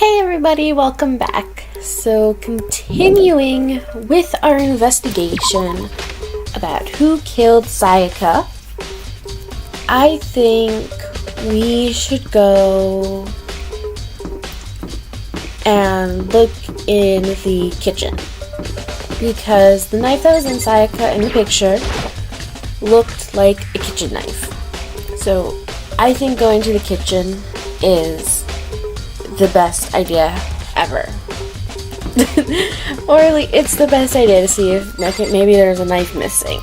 Hey everybody, welcome back. So continuing with our investigation about who killed Sayaka, I think we should go and look in the kitchen because the knife that was in Sayaka in the picture looked like a kitchen knife. So I think going to the kitchen is the best idea ever. Or it's the best idea to see if maybe there's a knife missing.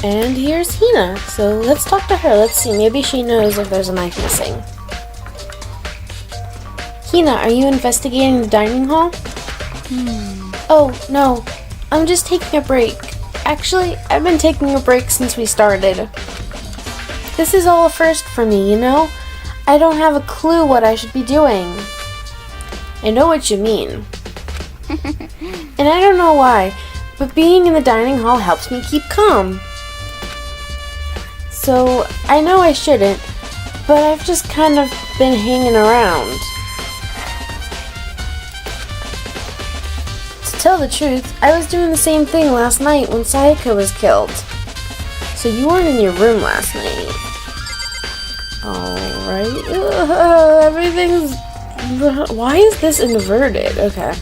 And here's Hina, so let's talk to her. Let's see, maybe she knows if there's a knife missing. Hina, are you investigating the dining hall? Oh, no. I'm just taking a break. Actually, I've been taking a break since we started. This is all a first for me, you know? I don't have a clue what I should be doing. I know what you mean. And I don't know why, but being in the dining hall helps me keep calm. So, I know I shouldn't, but I've just kind of been hanging around. To tell the truth, I was doing the same thing last night when Sayaka was killed. So you weren't in your room last night. Alright. Everything's... Why is this inverted? Okay.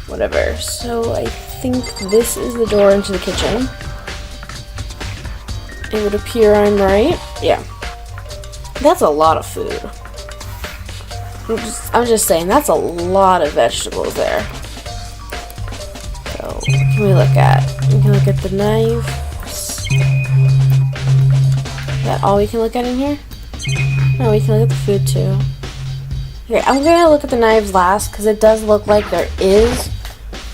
Whatever. So I think this is the door into the kitchen. It would appear I'm right. Yeah. That's a lot of food. I'm just saying, that's a lot of vegetables there. So, what can we look at? We can look at the knives. Is that all we can look at in here? No, we can look at the food too. Okay, I'm gonna look at the knives last because it does look like there is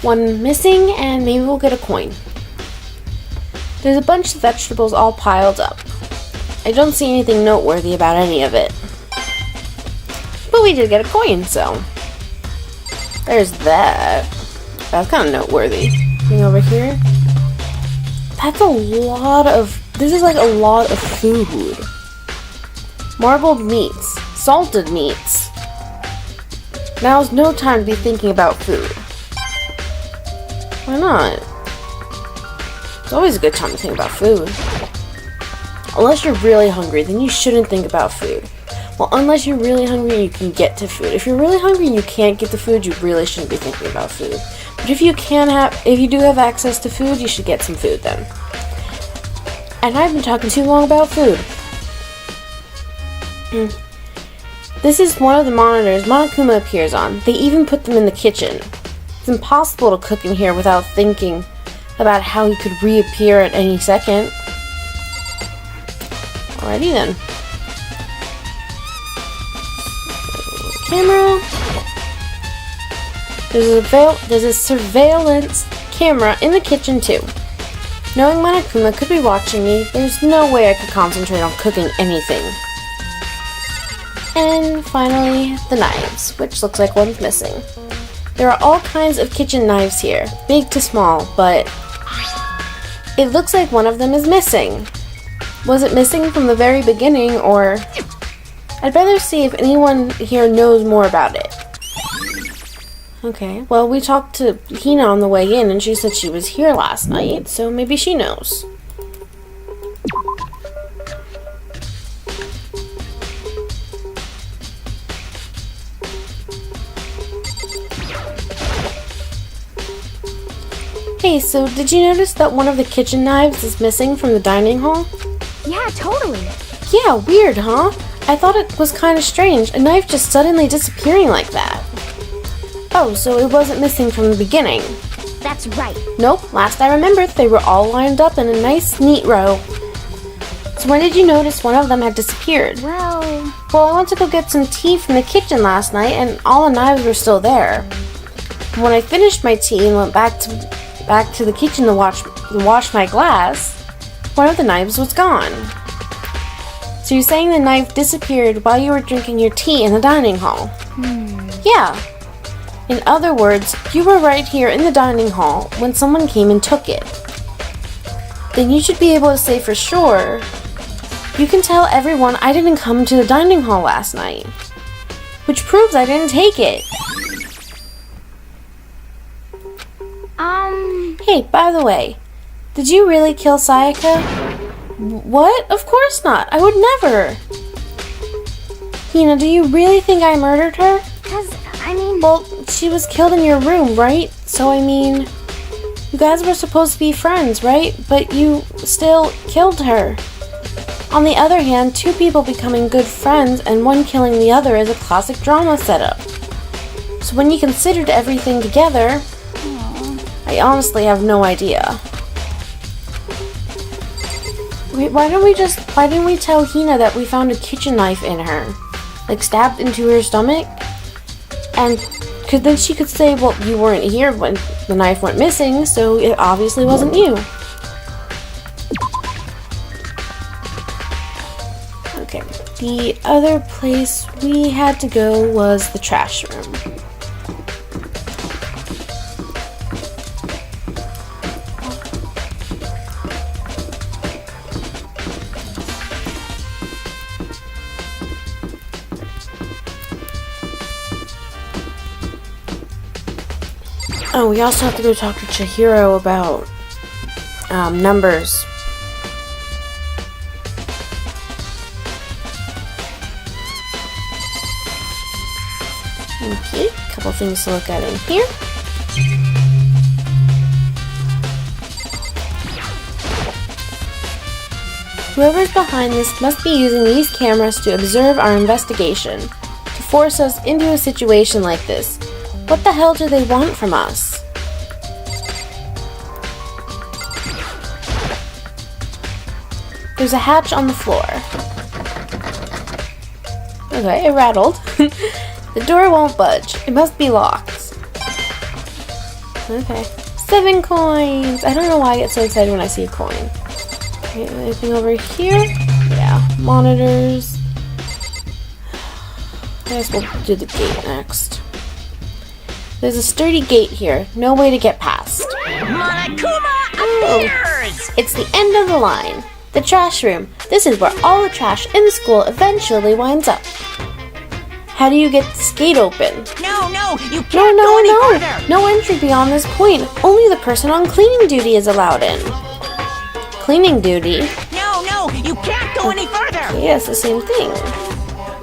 one missing and maybe we'll get a coin. There's a bunch of vegetables all piled up. I don't see anything noteworthy about any of it. But we did get a coin, so there's that. That's kind of noteworthy. Thing over here. That's a lot of... This is like a lot of food. Marbled meats. Salted meats. Now's no time to be thinking about food. Why not? It's always a good time to think about food. Unless you're really hungry, then you shouldn't think about food. Well, unless you're really hungry and you can get to food. If you're really hungry and you can't get to food, you really shouldn't be thinking about food. But if you do have access to food, you should get some food then. And I've been talking too long about food. This is one of the monitors Monokuma appears on. They even put them in the kitchen. It's impossible to cook in here without thinking about how he could reappear at any second. Alrighty then. Camera. There's a surveillance camera in the kitchen too. Knowing Monokuma could be watching me, there's no way I could concentrate on cooking anything. And finally, the knives, which looks like one's missing. There are all kinds of kitchen knives here, big to small, but it looks like one of them is missing. Was it missing from the very beginning, or... I'd rather see if anyone here knows more about it. Okay, well, we talked to Hina on the way in, and she said she was here last night, so maybe she knows. Hey, so did you notice that one of the kitchen knives is missing from the dining hall? Yeah, totally. Yeah, weird, huh? I thought it was kind of strange, a knife just suddenly disappearing like that. Oh, so it wasn't missing from the beginning. That's right. Nope, last I remembered, they were all lined up in a nice, neat row. So when did you notice one of them had disappeared? Well, I went to go get some tea from the kitchen last night, and all the knives were still there. When I finished my tea and went back to the kitchen to wash my glass, one of the knives was gone. So you're saying the knife disappeared while you were drinking your tea in the dining hall? Yeah. In other words, you were right here in the dining hall when someone came and took it. Then you should be able to say for sure, you can tell everyone I didn't come to the dining hall last night. Which proves I didn't take it. Hey, by the way, did you really kill Sayaka? What? Of course not. I would never. Hina, do you really think I murdered her? Well, she was killed in your room, right? So, you guys were supposed to be friends, right? But you still killed her. On the other hand, two people becoming good friends and one killing the other is a classic drama setup. So when you considered everything together, I honestly have no idea. Wait, why didn't we tell Hina that we found a kitchen knife in her? Like stabbed into her stomach? And then she could say, well, you weren't here when the knife went missing, so it obviously wasn't you. Okay, the other place we had to go was the trash room. Oh, we also have to go talk to Chihiro about numbers. Okay, a couple things to look at in here. Whoever's behind this must be using these cameras to observe our investigation, to force us into a situation like this. What the hell do they want from us? There's a hatch on the floor. Okay, it rattled. The door won't budge. It must be locked. Okay. 7 coins! I don't know why I get so excited when I see a coin. Okay, anything over here? Yeah, monitors. I guess we'll do the gate next. There's a sturdy gate here. No way to get past. Monokuma appears! It's the end of the line. The trash room. This is where all the trash in the school eventually winds up. How do you get this gate open? No, you can't go any further! No entry beyond this point. Only the person on cleaning duty is allowed in. Cleaning duty? No, you can't go any further! Yeah, it's the same thing.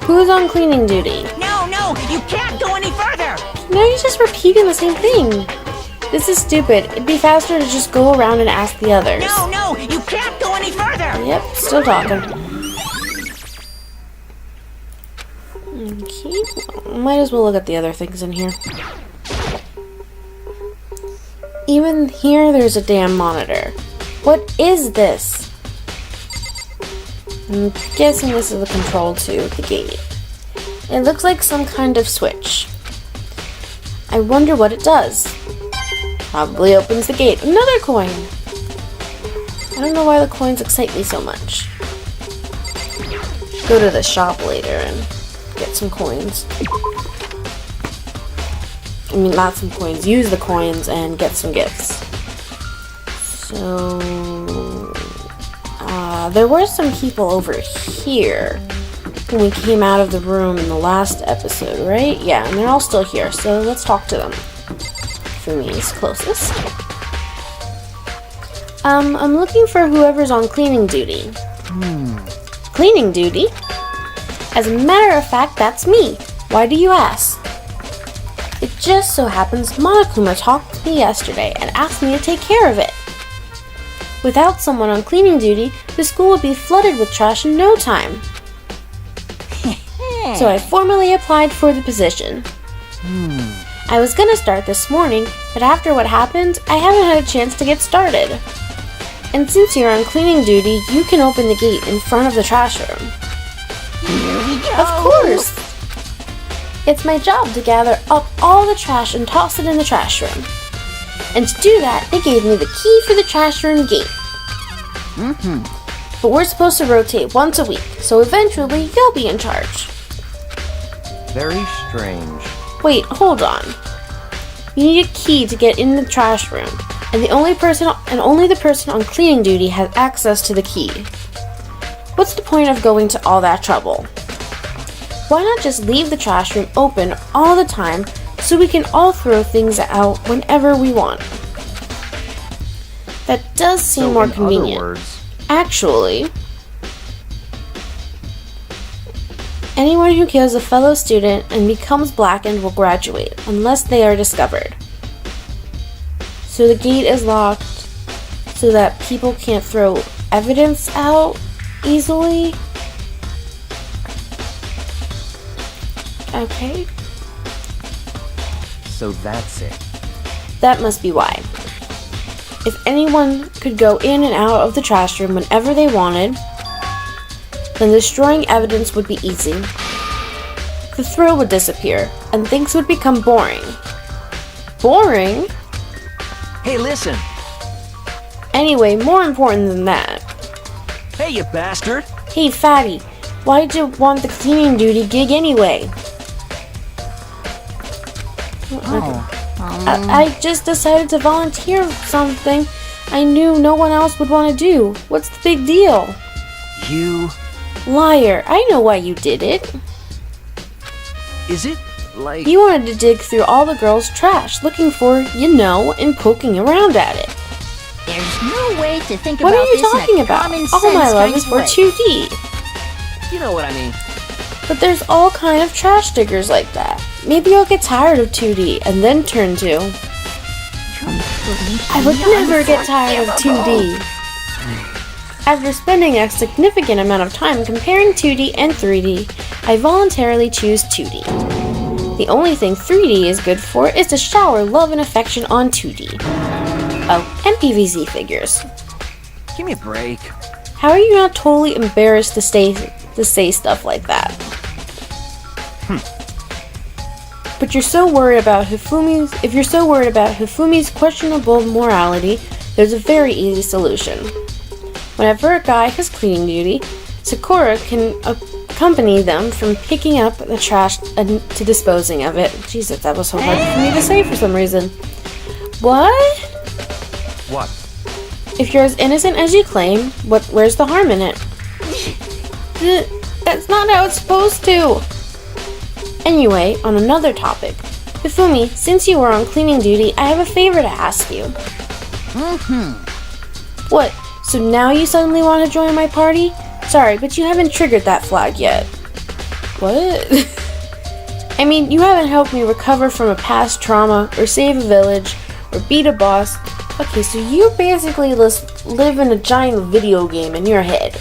Who's on cleaning duty? No, you can't go any further! No, you're just repeating the same thing. This is stupid. It'd be faster to just go around and ask the others. No, you can't go any further! Yep, still talking. Okay, well, might as well look at the other things in here. Even here, there's a damn monitor. What is this? I'm guessing this is the control to the gate. It looks like some kind of switch. I wonder what it does. Probably opens the gate. Another coin! I don't know why the coins excite me so much. Go to the shop later and get some coins. I mean, not some coins. Use the coins and get some gifts. So... there were some people over here when we came out of the room in the last episode, right? Yeah, and they're all still here, so let's talk to them. Fumi's closest. I'm looking for whoever's on cleaning duty. Cleaning duty? As a matter of fact, that's me. Why do you ask? It just so happens Monokuma talked to me yesterday and asked me to take care of it. Without someone on cleaning duty, the school would be flooded with trash in no time. So I formally applied for the position. I was gonna start this morning, but after what happened, I haven't had a chance to get started. And since you're on cleaning duty, you can open the gate in front of the trash room. Here we go! Of course! It's my job to gather up all the trash and toss it in the trash room. And to do that, they gave me the key for the trash room gate. But we're supposed to rotate once a week, so eventually you'll be in charge. Very strange. Wait, hold on. You need a key to get in the trash room, and only the person on cleaning duty has access to the key. What's the point of going to all that trouble? Why not just leave the trash room open all the time so we can all throw things out whenever we want? That does seem more convenient. Other words, actually, anyone who kills a fellow student and becomes blackened will graduate, unless they are discovered. So the gate is locked so that people can't throw evidence out easily. Okay. so that's it. That must be why. If anyone could go in and out of the trash room whenever they wanted, then destroying evidence would be easy. The thrill would disappear, and things would become boring. Boring? Hey, listen! Anyway, more important than that. Hey, you bastard! Hey, fatty, why'd you want the cleaning duty gig anyway? I just decided to volunteer for something I knew no one else would want to do. What's the big deal? You... Liar, I know why you did it. Is it, like... You wanted to dig through all the girls' trash, looking for, and poking around at it. There's no way to think What about are you this talking in a about? common All sense my love kind is of for way. 2D. You know what I mean. But there's all kind of trash diggers like that. Maybe I'll get tired of 2D and then turn to... I would never get tired of 2D. After spending a significant amount of time comparing 2D and 3D, I voluntarily choose 2D. The only thing 3D is good for is to shower love and affection on 2D. Oh, and PVZ figures. Give me a break. How are you not totally embarrassed to say stuff like that? But you're so worried about if you're so worried about Hifumi's questionable morality, there's a very easy solution. Whenever a guy has cleaning duty, Sakura can accompany them from picking up the trash to disposing of it. Jesus, that was so hard for me to say for some reason. What? What? If you're as innocent as you claim, where's the harm in it? That's not how it's supposed to. Anyway, on another topic. Hifumi, since you are on cleaning duty, I have a favor to ask you. What? So now you suddenly want to join my party? Sorry, but you haven't triggered that flag yet. What? I mean, you haven't helped me recover from a past trauma, or save a village, or beat a boss. Okay, so you basically just live in a giant video game in your head.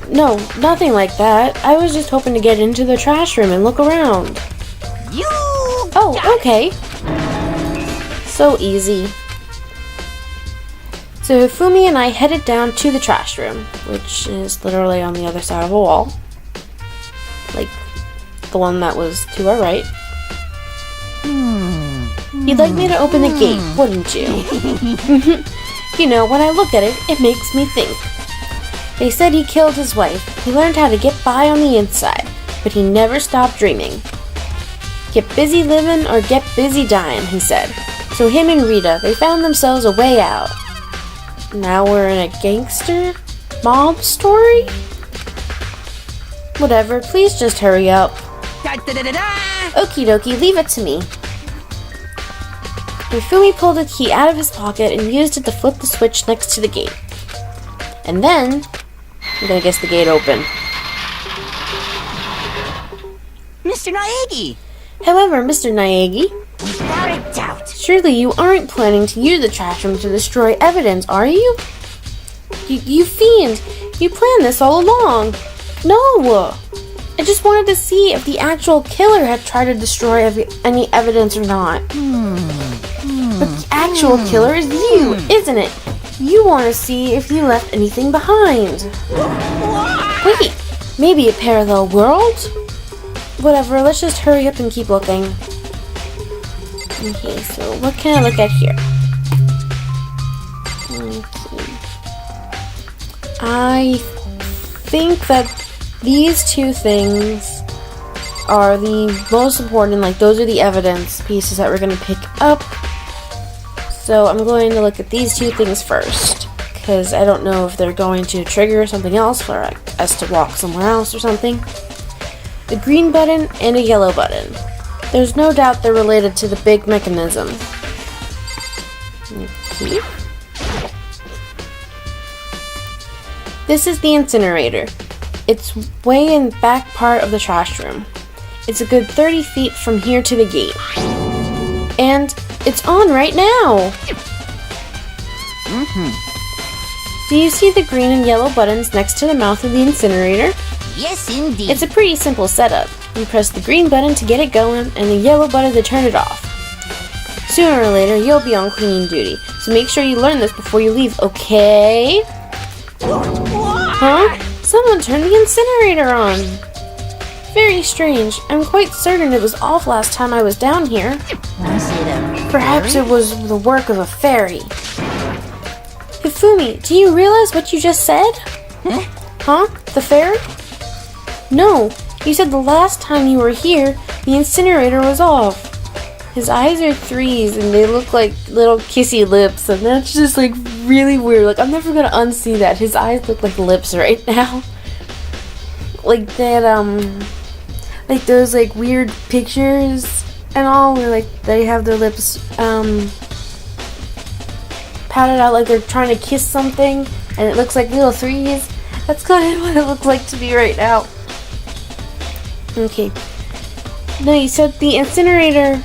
No, nothing like that. I was just hoping to get into the trash room and look around. You Oh, okay. So easy. So Hifumi and I headed down to the trash room, which is literally on the other side of a wall. Like, the one that was to our right. You'd like me to open the gate, wouldn't you? When I look at it, it makes me think. They said he killed his wife. He learned how to get by on the inside, but he never stopped dreaming. Get busy living or get busy dying, he said. So him and Rita, they found themselves a way out. Now we're in a gangster mob story? Whatever, please just hurry up. Okie dokie, leave it to me. Hifumi pulled a key out of his pocket and used it to flip the switch next to the gate. And then, I'm gonna guess the gate opened. Mr. Naegi! However, Mr. Naegi, Without a doubt. surely you aren't planning to use the trash room to destroy evidence, are you? You fiend! You planned this all along! No! I just wanted to see if the actual killer had tried to destroy any evidence or not. But the actual killer is you, isn't it? You want to see if you left anything behind. Wait, maybe a parallel world? Whatever, let's just hurry up and keep looking. Okay, so what can I look at here? Okay. I think that these two things are the most important, like those are the evidence pieces that we're going to pick up. So I'm going to look at these two things first, because I don't know if they're going to trigger something else for us to walk somewhere else or something. A green button and a yellow button. There's no doubt they're related to the big mechanism. Okay. This is the incinerator. It's way in the back part of the trash room. It's a good 30 feet from here to the gate. And it's on right now! Do you see the green and yellow buttons next to the mouth of the incinerator? Yes, indeed. It's a pretty simple setup. You press the green button to get it going and the yellow button to turn it off. Sooner or later, you'll be on cleaning duty, so make sure you learn this before you leave, okay? Huh? Someone turned the incinerator on. Very strange. I'm quite certain it was off last time I was down here. Was it a Perhaps fairy? it was the work of a fairy. Hifumi, do you realize what you just said? Huh? The fairy? No, you said the last time you were here, the incinerator was off. His eyes are threes and they look like little kissy lips, and that's just like really weird. Like, I'm never gonna unsee that. His eyes look like lips right now. Like that, like those like weird pictures and all where like they have their lips pouted out like they're trying to kiss something and it looks like little threes. That's kind of what it looks like to me right now. Okay. No, you said the incinerator.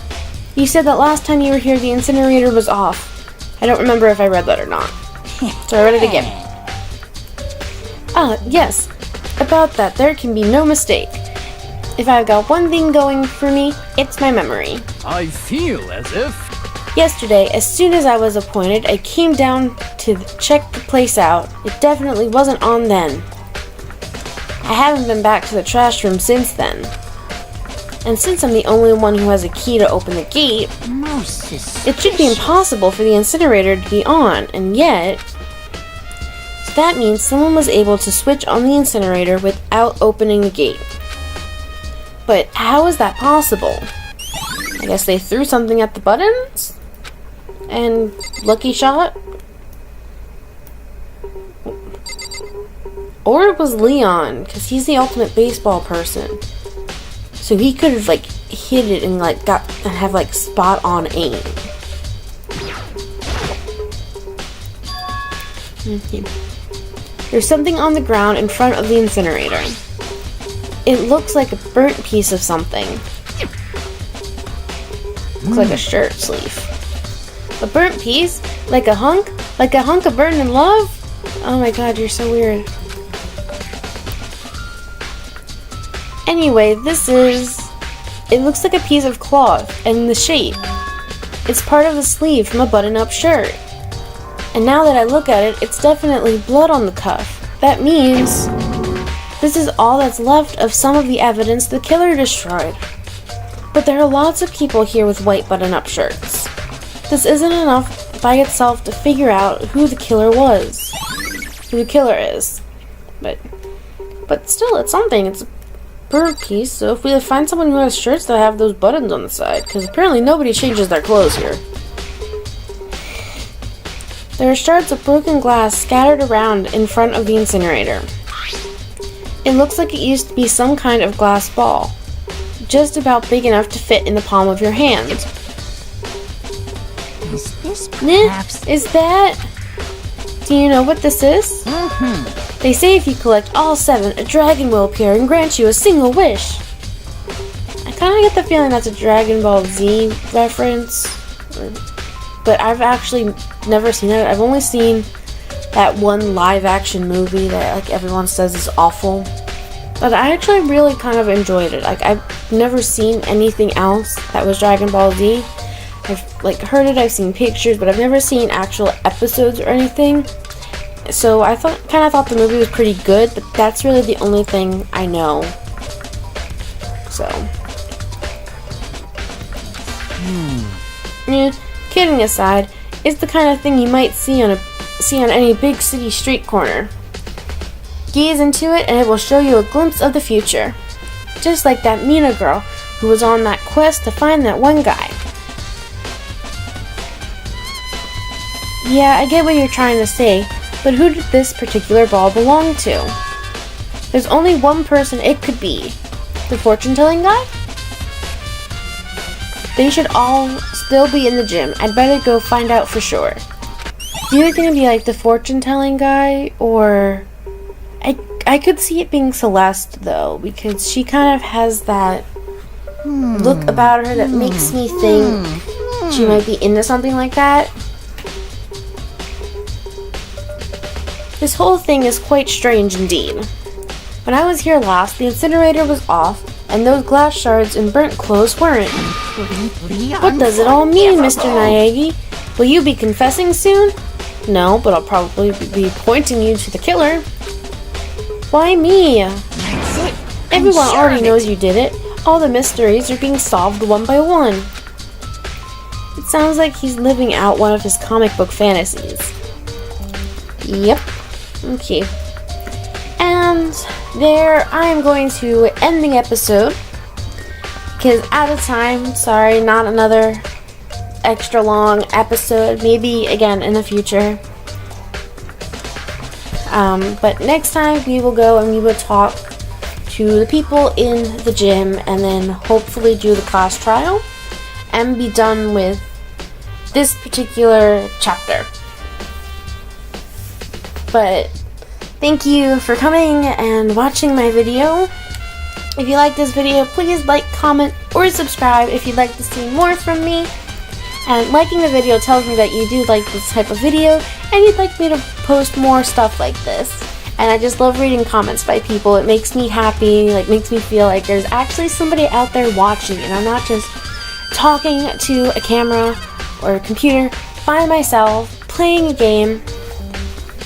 You said that last time you were here the incinerator was off. I don't remember if I read that or not. So I read it again. Ah, yes. About that, there can be no mistake. If I've got one thing going for me, it's my memory. I feel as if... Yesterday, as soon as I was appointed, I came down to check the place out. It definitely wasn't on then. I haven't been back to the trash room since then. And since I'm the only one who has a key to open the gate, Most suspicious. it should be impossible for the incinerator to be on, and yet... So that means someone was able to switch on the incinerator without opening the gate. But how is that possible? I guess they threw something at the buttons? And lucky shot? Or it was Leon, because he's the ultimate baseball person. So he could have like hit it and like have like spot on aim. Okay. There's something on the ground in front of the incinerator. It looks like a burnt piece of something. Looks like a shirt sleeve. A burnt piece? Like a hunk? Like a hunk of burning love? Oh my god, you're so weird. Anyway, it looks like a piece of cloth, and the shape. It's part of the sleeve from a button-up shirt. And now that I look at it, it's definitely blood on the cuff. That means this is all that's left of some of the evidence the killer destroyed. But there are lots of people here with white button-up shirts. This isn't enough by itself to figure out who the killer was. Who the killer is. But still, it's something. It's a burnt piece, so if we find someone who has shirts that have those buttons on the side, because apparently nobody changes their clothes here. There are shards of broken glass scattered around in front of the incinerator. It looks like it used to be some kind of glass ball, just about big enough to fit in the palm of your hand. Is this Nah, perhaps... is that... Do you know what this is? They say if you collect all 7, a dragon will appear and grant you a single wish. I kind of get the feeling that's a Dragon Ball Z reference. But I've actually never seen it. I've only seen that one live-action movie that like everyone says is awful. But I actually really kind of enjoyed it. Like, I've never seen anything else that was Dragon Ball Z. I've like heard it, I've seen pictures, but I've never seen actual episodes or anything. So I kind of thought the movie was pretty good, but that's really the only thing I know. So. Yeah, kidding aside, it's the kind of thing you might see on any big city street corner. Gaze into it and it will show you a glimpse of the future. Just like that Mina girl who was on that quest to find that one guy. Yeah, I get what you're trying to say, but who did this particular ball belong to? There's only one person it could be. The fortune-telling guy? They should all still be in the gym. I'd better go find out for sure. Do you think it'd be like the fortune-telling guy, or... I could see it being Celeste, though, because she kind of has that look about her that makes me think she might be into something like that. This whole thing is quite strange indeed. When I was here last, the incinerator was off, and those glass shards and burnt clothes weren't. What does it all mean, Mr. Naegi? Will you be confessing soon? No, but I'll probably be pointing you to the killer. Why me? That's it. Everyone sure already of it. knows you did it. All the mysteries are being solved one by one. It sounds like he's living out one of his comic book fantasies. Yep. Okay. And there, I am going to end the episode. Because out of time, sorry, not another extra long episode. Maybe again in the future. But next time we will go and we will talk to the people in the gym and then hopefully do the class trial and be done with this particular chapter. But thank you for coming and watching my video. If you like this video, please like, comment, or subscribe if you'd like to see more from me. And liking the video tells me that you do like this type of video and you'd like me to post more stuff like this. And I just love reading comments by people. It makes me happy, like makes me feel like there's actually somebody out there watching and I'm not just talking to a camera or a computer by myself, playing a game,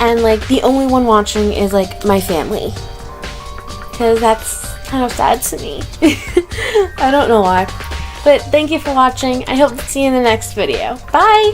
and like the only one watching is like my family. Because that's kind of sad to me. I don't know why. But thank you for watching. I hope to see you in the next video. Bye!